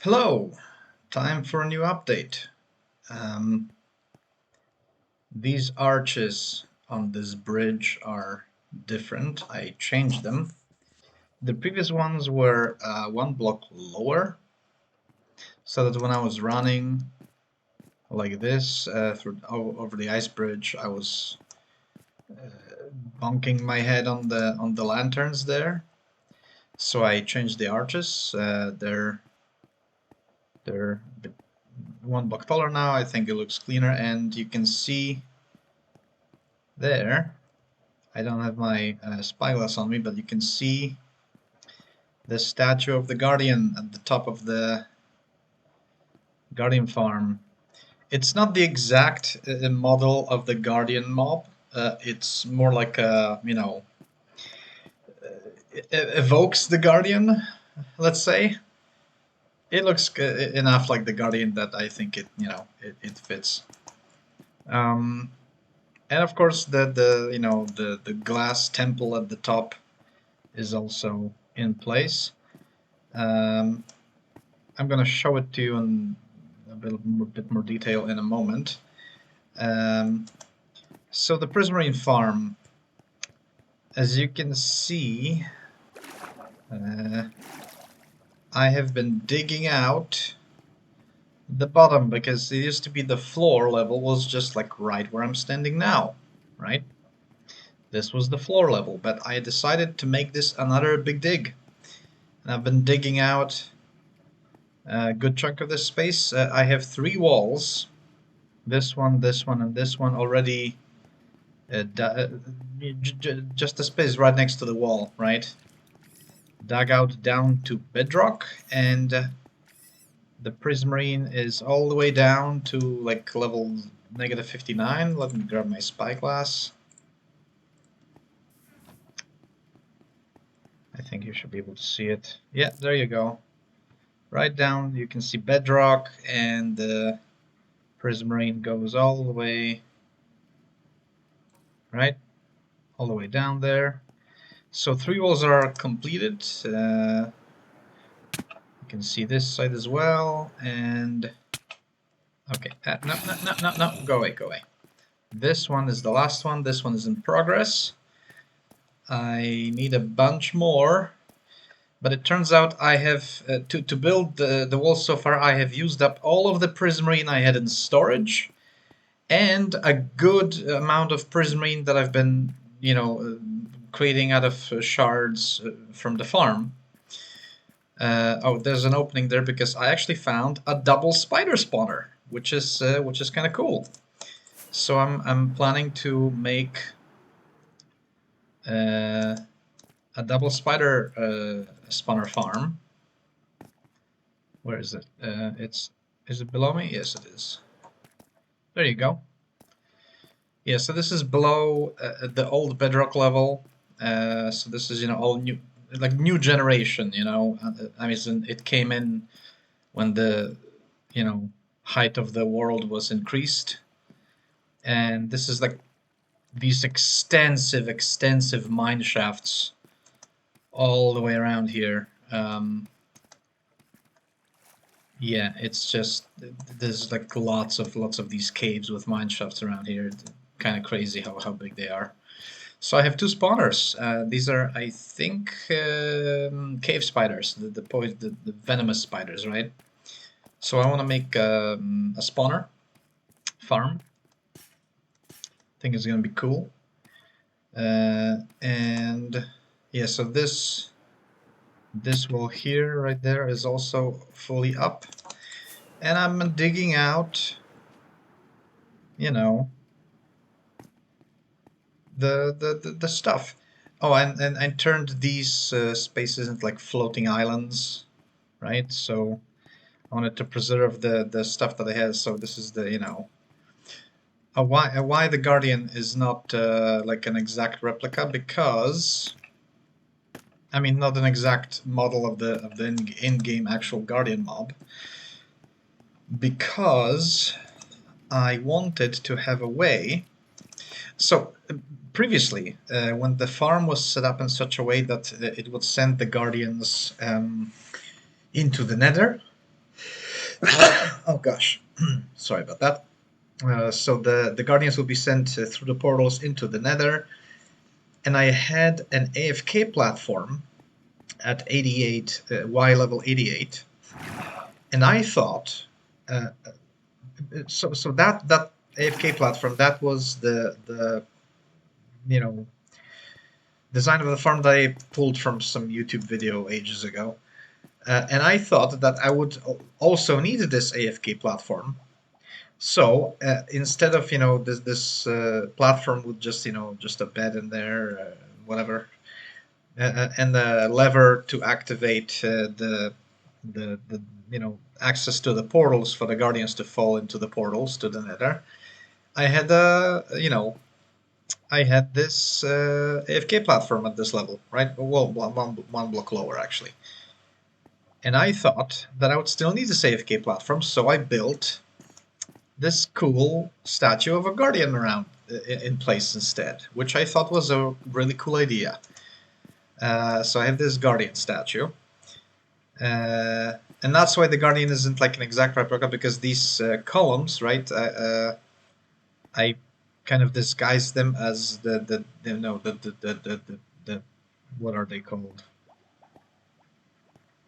Hello, time for a new update. Um, these arches on this bridge are different. I changed them. The previous ones were one block lower, so that when I was running like this over the ice bridge, I was bonking my head on the lanterns there. So I changed the arches. They're a bit one block taller now. I think it looks cleaner, and you can see there. I don't have my spyglass on me, but you can see the statue of the Guardian at the top of the Guardian farm. It's not the exact model of the Guardian mob. It's more like it evokes the Guardian, let's say. It looks enough like the Guardian that I think it fits. And of course, the glass temple at the top is also in place. I'm going to show it to you in a bit more detail in a moment. So the Prismarine farm, as you can see, I have been digging out the bottom because it used to be the floor level was just like right where I'm standing now, right? This was the floor level, but I decided to make this another big dig. And I've been digging out a good chunk of this space. I have 3 walls. This one, and this one already just the space right next to the wall, right? Dug out down to bedrock, and the Prismarine is all the way down to like level -59. Let me grab my spyglass. I think you should be able to see it. Yeah, there you go. Right down, you can see bedrock, and the Prismarine goes all the way, right? All the way down there. So 3 walls are completed. You can see this side as well, and okay, no, go away. This one is the last one. This one is in progress. I need a bunch more, but it turns out I have to build the walls so far. I have used up all of the Prismarine I had in storage, and a good amount of Prismarine that I've been, creating out of shards from the farm. Oh, there's an opening there because I actually found a double spider spawner, which is kind of cool. So I'm planning to make a double spider spawner farm. Where is it? Is it below me? Yes, it is. There you go. Yeah, so this is below the old bedrock level. So this is all new, like new generation. I mean, it came in when the height of the world was increased, and this is like these extensive mine shafts all the way around here. Yeah, it's just there's like lots of these caves with mine shafts around here. Kind of crazy how big they are. So I have 2 spawners. These are, I think, cave spiders, the venomous spiders, right? So I want to make a spawner farm. I think it's gonna be cool. And yeah, so this wall here, right there, is also fully up, and I'm digging out, the stuff. Oh, and I turned these spaces into like floating islands, right? So I wanted to preserve the stuff that I had. So this is the why the Guardian is not like an exact replica, because I mean not an exact model of the in-game actual Guardian mob, because I wanted to have a way. So previously, when the farm was set up in such a way that it would send the Guardians into the Nether, Oh gosh, sorry about that. So the Guardians will be sent through the portals into the Nether, and I had an AFK platform at 88, Y level 88, and I thought, so that AFK platform, that was the you know design of the farm that I pulled from some YouTube video ages ago, and I thought that I would also need this AFK platform. So instead of this platform with just just a bed in there, whatever, and the lever to activate the access to the portals for the Guardians to fall into the portals to the Nether, I had I had this AFK platform at this level, right? Well, one block lower actually, and I thought that I would still need this AFK platform, so I built this cool statue of a Guardian around in place instead, which I thought was a really cool idea. So I have this Guardian statue, and that's why the Guardian isn't like an exact replica, because these columns, right? I kind of disguised them as the what are they called?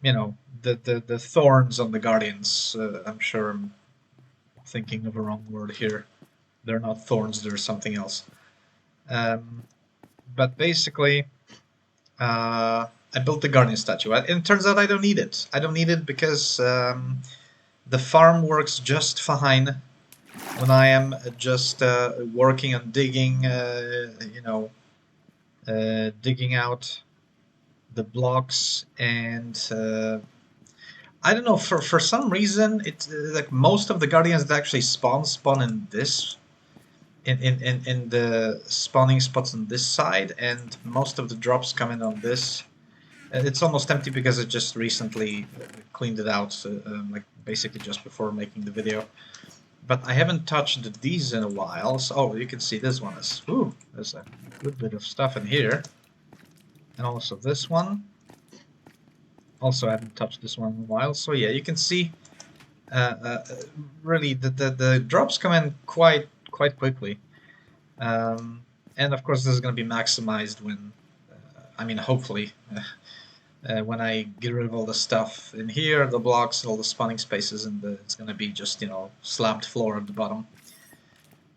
The thorns on the Guardians. I'm sure I'm thinking of a wrong word here. They're not thorns, they're something else. But basically, I built the Guardian statue. And it turns out I don't need it. I don't need it because the farm works just fine when I am just working on digging, digging out the blocks, and I don't know, for some reason it's like most of the Guardians that actually spawn in this in the spawning spots on this side, and most of the drops come in on this. It's almost empty because I just recently cleaned it out, like basically just before making the video. But I haven't touched these in a while. So, oh, you can see this one is, ooh, there's a good bit of stuff in here. And also this one. Also, I haven't touched this one in a while. So yeah, you can see really the drops come in quite quickly. And of course, this is going to be maximized when, I mean, hopefully, when I get rid of all the stuff in here, the blocks, all the spawning spaces, and it's going to be just, slabbed floor at the bottom.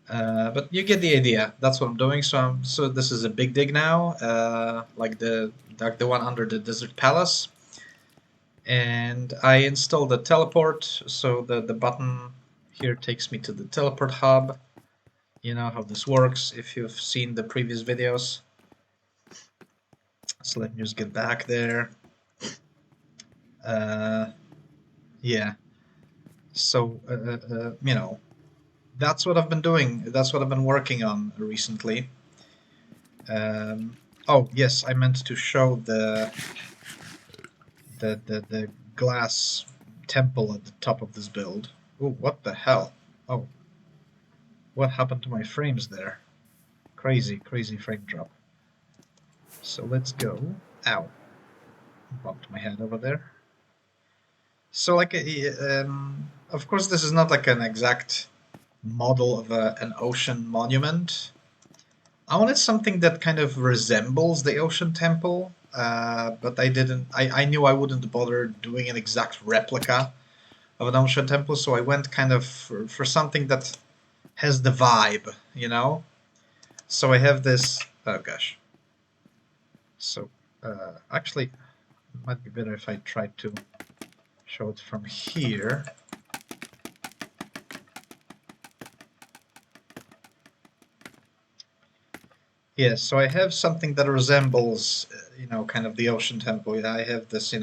But you get the idea. That's what I'm doing. So this is a big dig now, like the one under the Desert Palace. And I installed the teleport, so the button here takes me to the teleport hub. You know how this works if you've seen the previous videos. So let me just get back there. Yeah. So, that's what I've been doing. That's what I've been working on recently. Oh, yes, I meant to show the glass temple at the top of this build. Oh, what the hell? Oh, what happened to my frames there? Crazy frame drop. So let's go. Ow. Bumped my head over there. So, like, of course, this is not like an exact model of an ocean monument. I wanted something that kind of resembles the ocean temple, but I knew I wouldn't bother doing an exact replica of an ocean temple, so I went kind of for something that has the vibe, So I have this, oh gosh. So, actually, it might be better if I tried to show it from here. Yes, so I have something that resembles, kind of the ocean temple. I have this,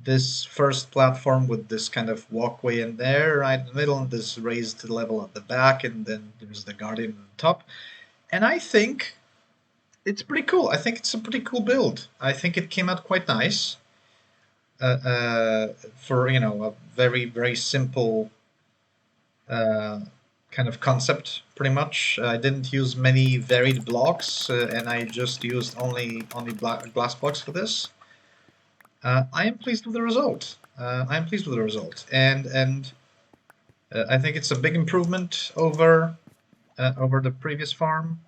this first platform with this kind of walkway in there, right in the middle, and this raised level at the back, and then there's the Guardian at the top. And I think it's pretty cool. I think it's a pretty cool build. I think it came out quite nice for, a very simple kind of concept, pretty much. I didn't use many varied blocks, and I just used only glass blocks for this. I am pleased with the result. I'm pleased with the result, and I think it's a big improvement over the previous farm.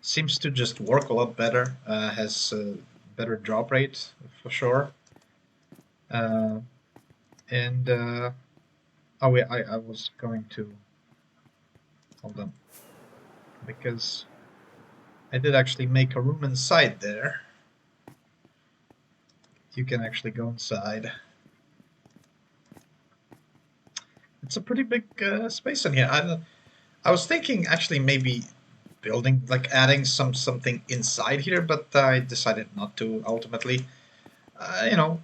Seems to just work a lot better. Has better drop rate for sure. Uh, and oh yeah, I was going to hold on because I did actually make a room inside there. You can actually go inside. It's a pretty big space in here. I was thinking actually maybe building like adding something inside here, but I decided not to ultimately. You know,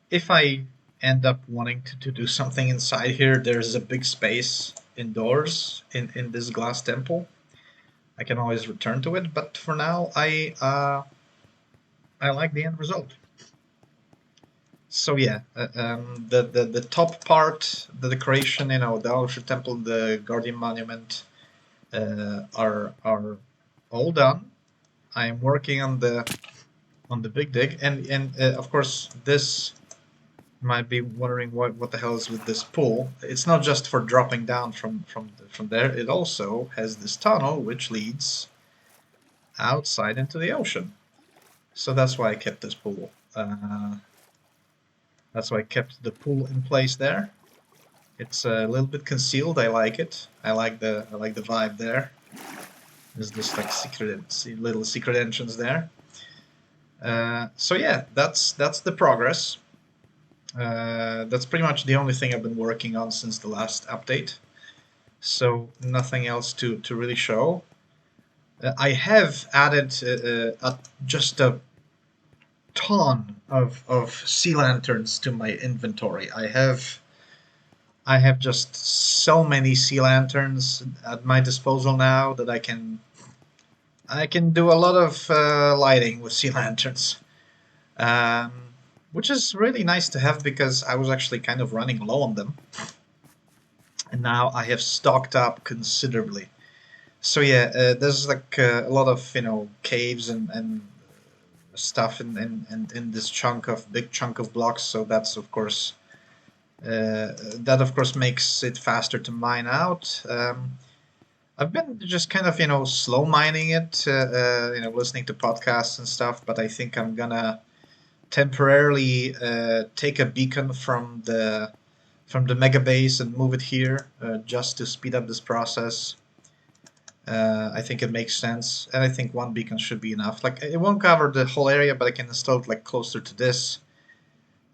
if I end up wanting to do something inside here, there's a big space indoors in this glass temple. I can always return to it, but for now, I like the end result. So yeah, the top part, the decoration, the Altar Temple, the Guardian Monument, are all done. I am working on the big dig, and of course this might be wondering what the hell is with this pool. It's not just for dropping down from there. It also has this tunnel which leads outside into the ocean. So that's why I kept this pool. That's why I kept the pool in place there. It's a little bit concealed. I like it. I like the vibe there. There's this like little secret entrance there. So yeah, that's the progress. That's pretty much the only thing I've been working on since the last update. So nothing else to really show. I have added just a ton of sea lanterns to my inventory. I have just so many sea lanterns at my disposal now that I can do a lot of lighting with sea lanterns, um, which is really nice to have because I was actually kind of running low on them, and now I have stocked up considerably. So yeah, there's like a lot of caves and stuff in this big chunk of blocks. So that of course makes it faster to mine out. I've been just kind of slow mining it, listening to podcasts and stuff. But I think I'm gonna temporarily take a beacon from the mega base and move it here just to speed up this process. I think it makes sense, and I think one beacon should be enough. Like it won't cover the whole area, but I can install it like closer to this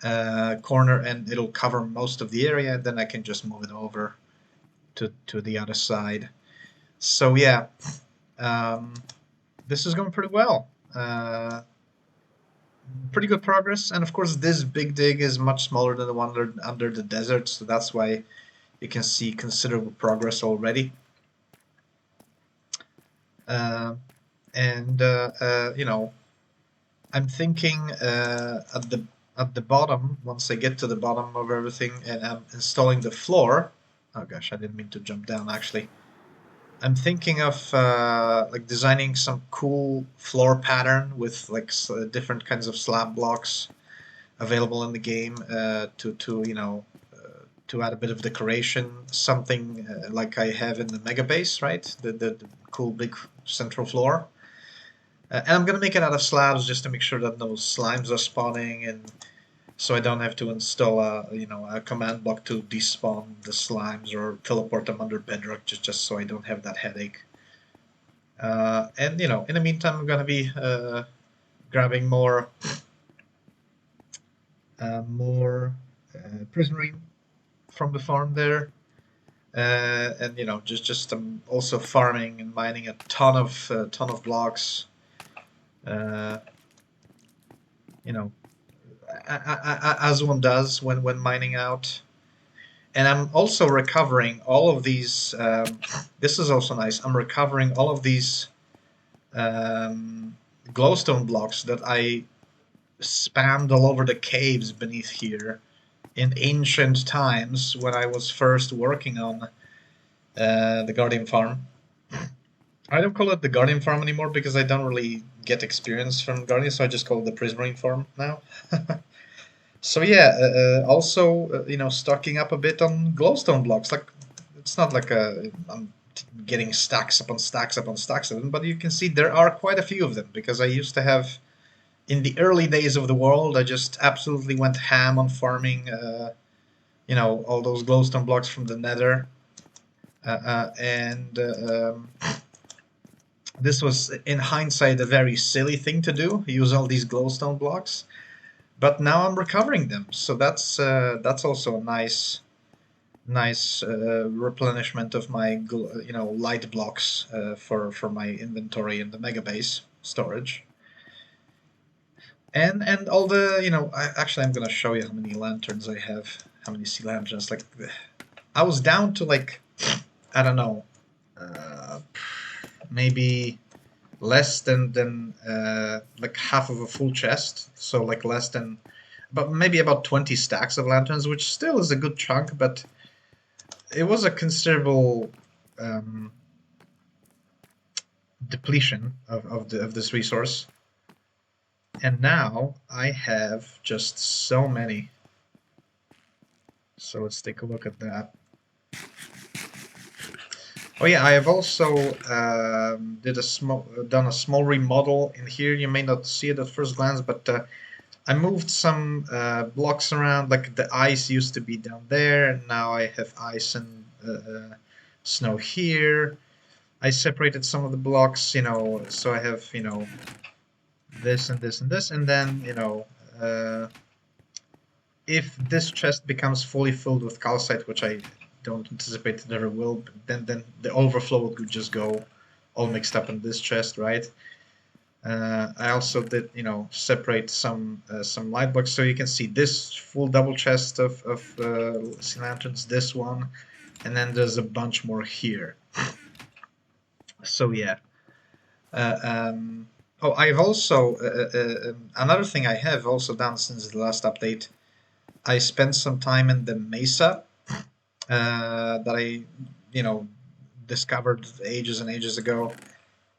corner, and it'll cover most of the area. And then I can just move it over to the other side. So yeah, um, this is going pretty well. Pretty good progress, and of course this big dig is much smaller than the one under the desert, so that's why you can see considerable progress already. Uh, and I'm thinking at the bottom, once I get to the bottom of everything and I'm installing the floor. Oh gosh, I didn't mean to jump down actually. I'm thinking of like designing some cool floor pattern with like different kinds of slab blocks available in the game to add a bit of decoration, something like I have in the mega base, right? The cool big central floor. And I'm gonna make it out of slabs just to make sure that no slimes are spawning, and so I don't have to install a command block to despawn the slimes or teleport them under bedrock, just so I don't have that headache. And in the meantime, I'm gonna be grabbing more prismarine from the farm there, and just also farming and mining a ton of blocks. Uh, you know, as one does when mining out. And I'm also recovering all of these. This is also nice. I'm recovering all of these glowstone blocks that I spammed all over the caves beneath here in ancient times when I was first working on the Guardian Farm. I don't call it the Guardian Farm anymore because I don't really get experience from Guardian, so I just call it the Prismarine Farm now. So yeah, also stocking up a bit on glowstone blocks. Like it's not like I'm getting stacks upon stacks upon stacks of them, but you can see there are quite a few of them because I used to have in the early days of the world. I just absolutely went ham on farming. All those glowstone blocks from the Nether, and this was in hindsight a very silly thing to do. Use all these glowstone blocks, but now I'm recovering them, so that's also a nice replenishment of my light blocks for my inventory in the mega base storage. And all the actually I'm gonna show you how many lanterns I have, how many sea lanterns. Like I was down to like I don't know, uh, maybe less than like half of a full chest, so like less than, but maybe about 20 stacks of lanterns, which still is a good chunk, but it was a considerable um, depletion of this resource. And now I have just so many. So let's take a look at that. Oh yeah, I have also done a small remodel in here. You may not see it at first glance, but I moved some blocks around. Like the ice used to be down there, and now I have ice and snow here. I separated some of the blocks, so I have, this and this and this, and then, if this chest becomes fully filled with calcite, which I don't anticipate it ever will, then the overflow could just go all mixed up in this chest, right? I also did, separate some light blocks, so you can see this full double chest of sea lanterns, this one, and then there's a bunch more here. So yeah. Oh, I've also another thing I have also done since the last update. I spent some time in the mesa that I, you know, discovered ages and ages ago,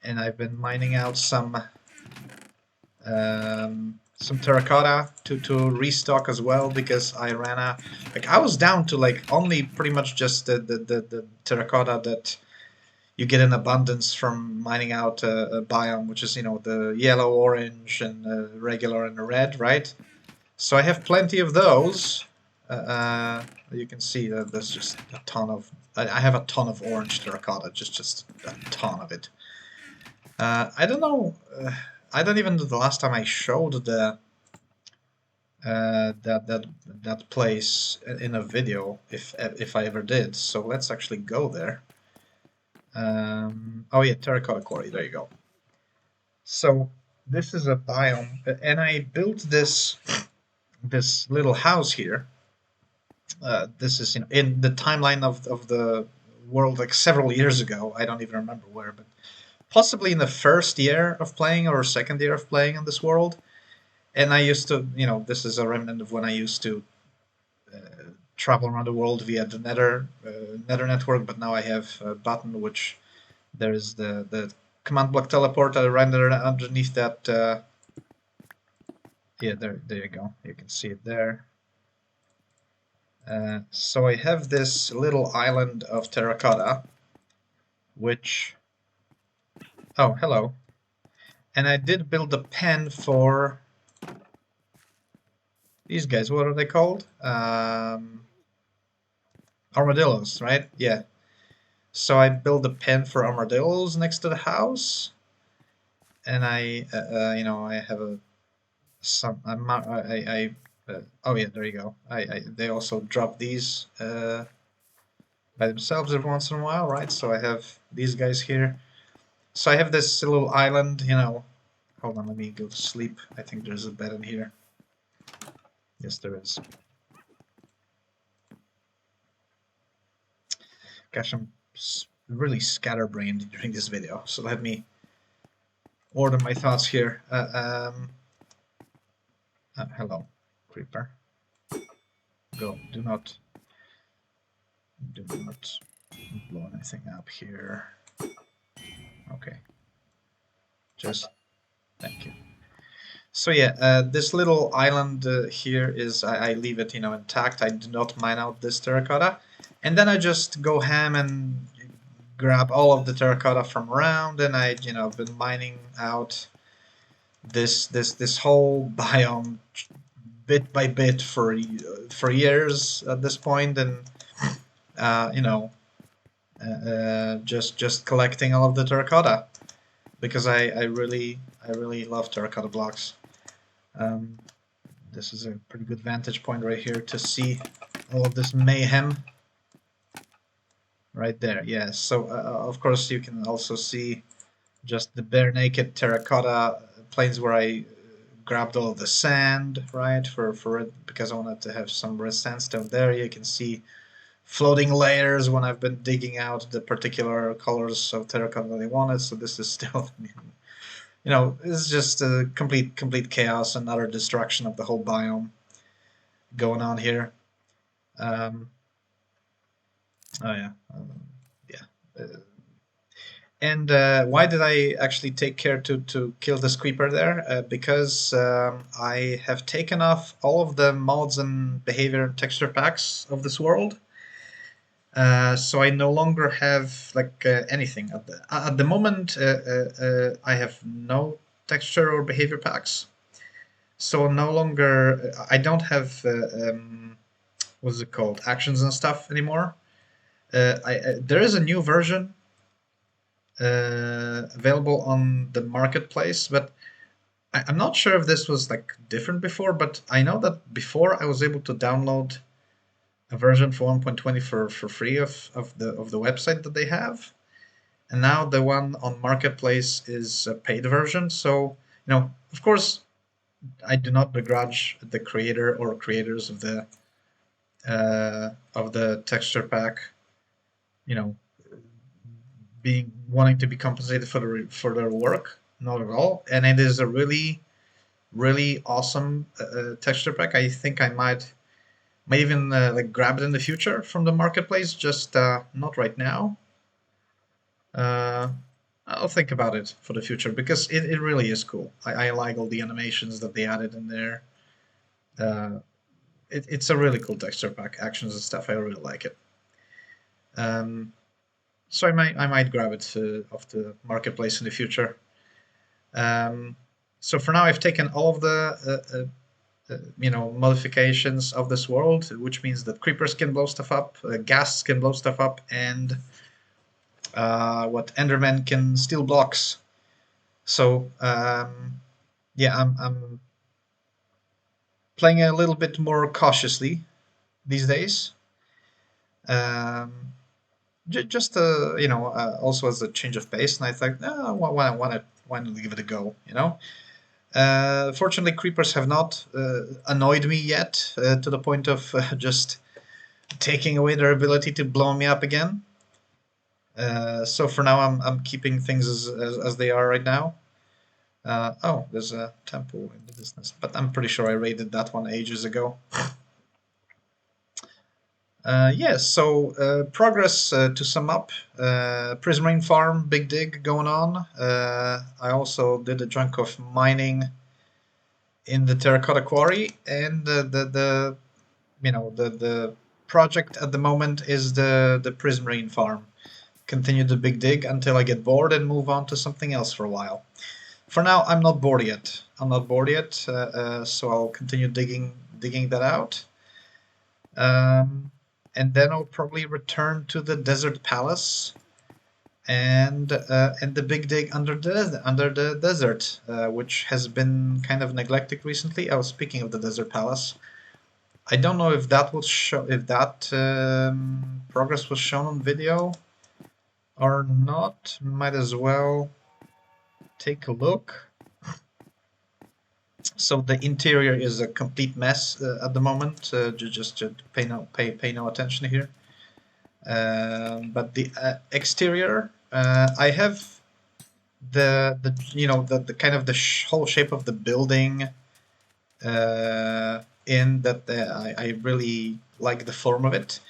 and I've been mining out some terracotta to restock as well because I ran out. Like I was down to like only pretty much just the terracotta that you get in abundance from mining out a biome, which is the yellow, orange, and regular and red, right? So I have plenty of those. You can see that there's just a ton of. I have a ton of orange terracotta, just a ton of it. I don't know. I don't even know the last time I showed that place in a video, if I ever did. So let's actually go there. Oh yeah, terracotta quarry. There you go. So this is a biome, and I built this little house here. This is in the timeline of the world like several years ago. I don't even remember where, but possibly in the first year of playing or second year of playing in this world. And I used to, this is a remnant of when I used to travel around the world via the Nether network. But now I have a button which there's the command block teleport rendered underneath that. Yeah, there you go. You can see it there. So I have this little island of terracotta, which... Oh, hello. And I did build a pen for these guys. What are they called? Armadillos, right? Yeah. So I built a pen for armadillos next to the house, and I have a some oh yeah, there you go. They also drop these by themselves every once in a while, right? So I have these guys here. So I have this little island, Hold on, let me go to sleep. I think there's a bed in here. Yes, there is. Gosh, I'm really scatterbrained during this video, so let me order my thoughts here. Hello, creeper. Go. Do not blow anything up here. Okay. Just thank you. So yeah, this little island here is I leave it, intact. I do not mine out this terracotta, and then I just go ham and grab all of the terracotta from around, and I've been mining out this whole biome bit by bit for years at this point, and uh, you know, just collecting all of the terracotta because I really love terracotta blocks. Um, this is a pretty good vantage point right here to see all of this mayhem right there. Yeah, so of course you can also see just the bare naked terracotta plains where I grabbed all the sand, right, for it because I wanted to have some red sandstone there. You can see floating layers when I've been digging out the particular colors of terracotta that I wanted. So this is still, it's just a complete chaos and utter destruction of the whole biome going on here. Um, oh yeah, yeah. And why did I actually take care to kill this creeper there? Because I have taken off all of the mods and behavior and texture packs of this world. So I no longer have like anything. At the moment, I have no texture or behavior packs. So no longer, I don't have, what's it called, actions and stuff anymore. There is a new version available on the marketplace, but I'm not sure if this was like different before, but I know that before I was able to download a version for 1.20 for free of the website that they have, and now the one on marketplace is a paid version. So of course, I do not begrudge the creator or creators of the texture pack, you know, being wanting to be compensated for their work. Not at all, and it is a really awesome texture pack. I think I might even like grab it in the future from the marketplace. Just not right now. Uh, I'll think about it for the future because it really is cool. I like all the animations that they added in there. Uh, it's a really cool texture pack, actions and stuff. I really like it. Um, so I might grab it off the marketplace in the future. Um, so for now, I've taken all of the modifications of this world, which means that creepers can blow stuff up, ghasts can blow stuff up, and what Endermen can steal blocks. So yeah, I'm playing a little bit more cautiously these days. Um, just also as a change of pace, and I thought, oh, why not give it a go, Fortunately, creepers have not annoyed me yet to the point of just taking away their ability to blow me up again. So for now, I'm keeping things as they are right now. Oh, there's a temple in the distance, but I'm pretty sure I raided that one ages ago. Yes, so progress to sum up. Prismarine farm, big dig going on. I also did a chunk of mining in the terracotta quarry, and the project at the moment is the Prismarine farm. Continue the big dig until I get bored and move on to something else for a while. For now, I'm not bored yet. So I'll continue digging that out. And then I'll probably return to the desert palace and the big dig under the desert, which has been kind of neglected recently. I was speaking of the desert palace. I don't know if that progress was shown on video or not. Might as well take a look. So the interior is a complete mess at the moment. Just pay no attention here. But the exterior, I have the kind of the whole shape of the building in that I really like the form of it.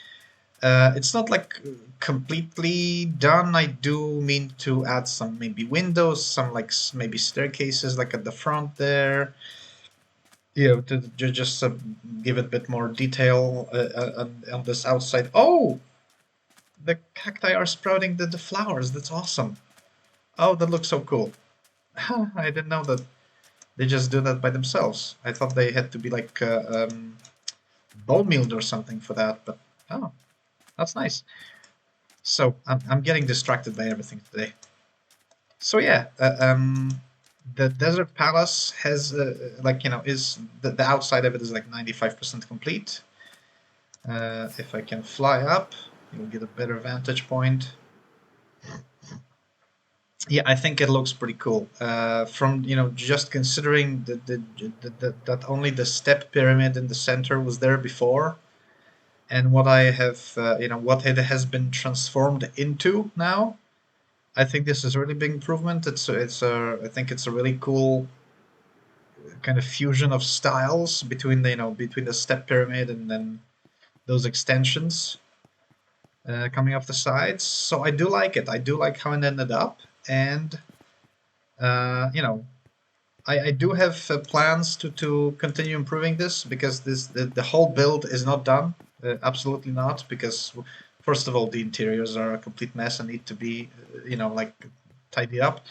It's not like completely done. I do mean to add some maybe windows, some like maybe staircases like at the front there. You know, to just give it a bit more detail on this outside. Oh, the cacti are sprouting the flowers. That's awesome. Oh, that looks so cool. I didn't know that they just do that by themselves. I thought they had to be like bone mealed or something for that, but oh, that's nice. So I'm getting distracted by everything today. So yeah, the desert palace has like is the outside of it is like 95% complete. If I can fly up, you'll get a better vantage point. Yeah, I think it looks pretty cool. From just considering that only the step pyramid in the center was there before, and what I have what it has been transformed into now. I think this is a really big improvement. I think it's a really cool kind of fusion of styles between the step pyramid and then those extensions coming off the sides. So I do like it. I do like how it ended up, and you know I do have plans to continue improving this because the whole build is not done. Absolutely not, because first of all the interiors are a complete mess and need to be like tidied up.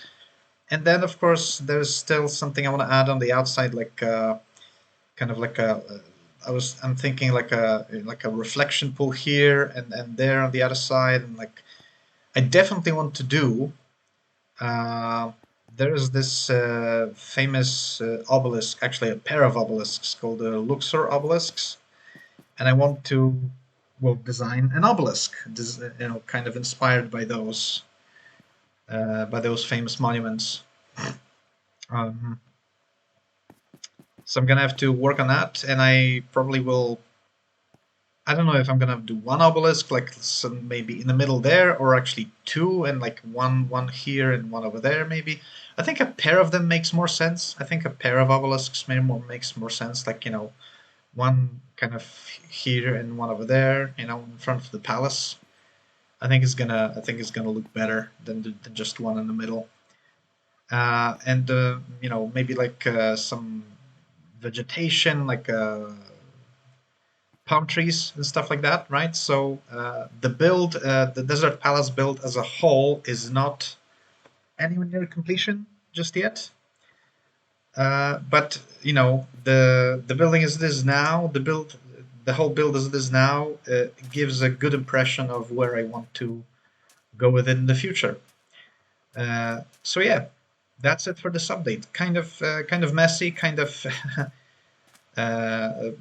And then of course there's still something I want to add on the outside, like kind of like I'm thinking like a reflection pool here and there on the other side, and like I definitely want to do. Uh, there is this famous obelisk, actually a pair of obelisks called the Luxor obelisks, and I want to design an obelisk, kind of inspired by those famous monuments. Um, so I'm gonna have to work on that, and I probably will. I don't know if I'm gonna do one obelisk, like some maybe in the middle there, or actually two, and like one here and one over there, maybe. I think a pair of them makes more sense. I think a pair of obelisks makes more sense, like one kind of here and one over there, in front of the palace. I think it's gonna look better than just one in the middle. And maybe like some vegetation, like palm trees and stuff like that, right? So the Desert Palace build as a whole is not anywhere near completion just yet. But the building as it is now, the whole build as it is now, gives a good impression of where I want to go with it in the future. So yeah, that's it for this update. Kind of messy, kind of.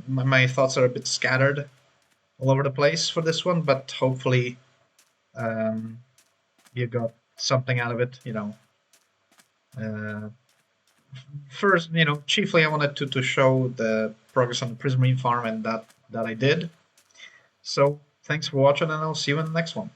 My thoughts are a bit scattered all over the place for this one, but hopefully um, you got something out of it. Uh, First, chiefly I wanted to show the progress on the Prismarine farm, and that I did. So thanks for watching, and I'll see you in the next one.